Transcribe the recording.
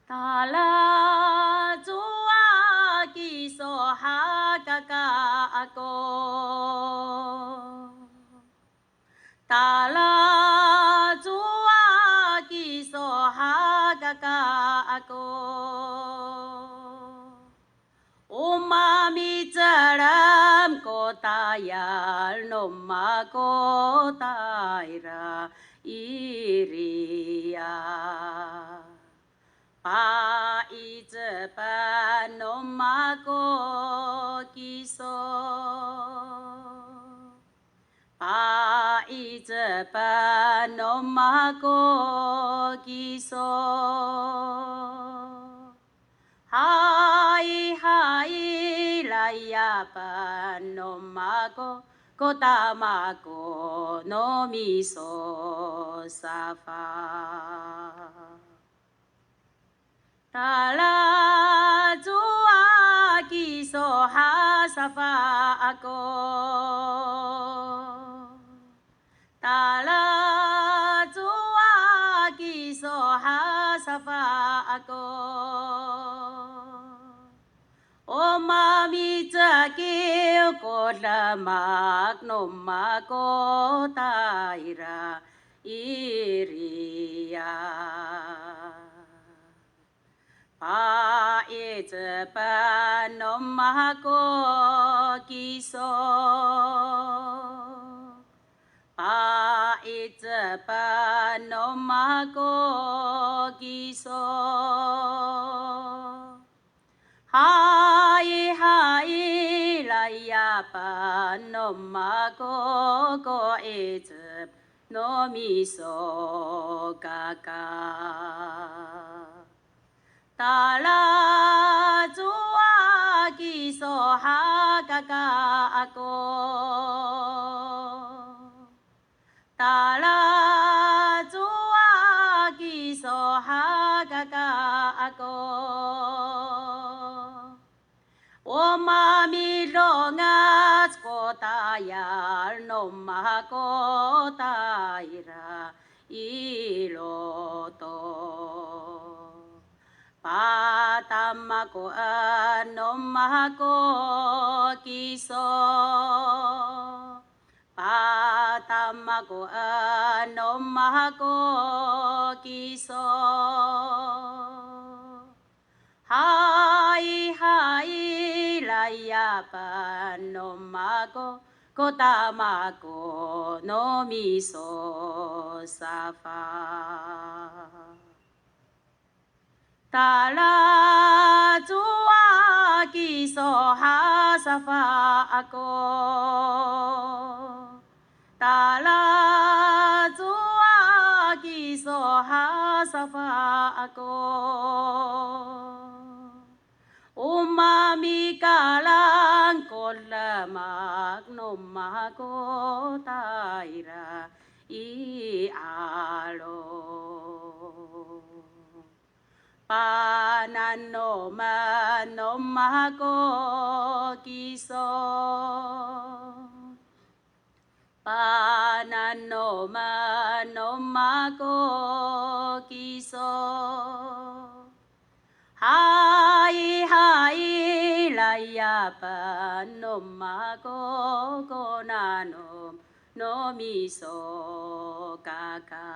Ta la chúa kỳ so ha ca ca cô. Ta la chúa kỳ so ha ca ca cô. Umami charam ko tayal no ma ko tayra iria. Pa ite pa no ma ko kiso. Pa ite pa no ma ko kiso. Hai hai laya pa no ma ko tamako no miso safa. Ta la chúa kỳ so ha sa pha ako. Ta la chúa kỳ so ha sa pha ako. O mami cha kêu ko la mak no ma ko taira iria. Pa ite pa no ma ko kiso. Pa ite pa no ma ko kiso. Hai hai laya pa no ma ko ite no miso kaka. Ta la chúa kỳ so ha ca ca cô. Ta la chúa kỳ so ha ca ca cô. O mami lo ngat ko tayal no ma ko tayra iloto. Patama ko ano mahako kiso. Patama ko ano mahako kiso. Hai hai laya pa no mako ko tamako no miso safa. Ta la chúa kỳ so ha sa pha ako. Ta la chúa kỳ so ha sa pha ako. Umami kalang ko lamak no ma ko taira i alo. Panano mano mahako kiso. Panano mano mahako kiso. Hai hai laya pano mahako konano no miso kaka.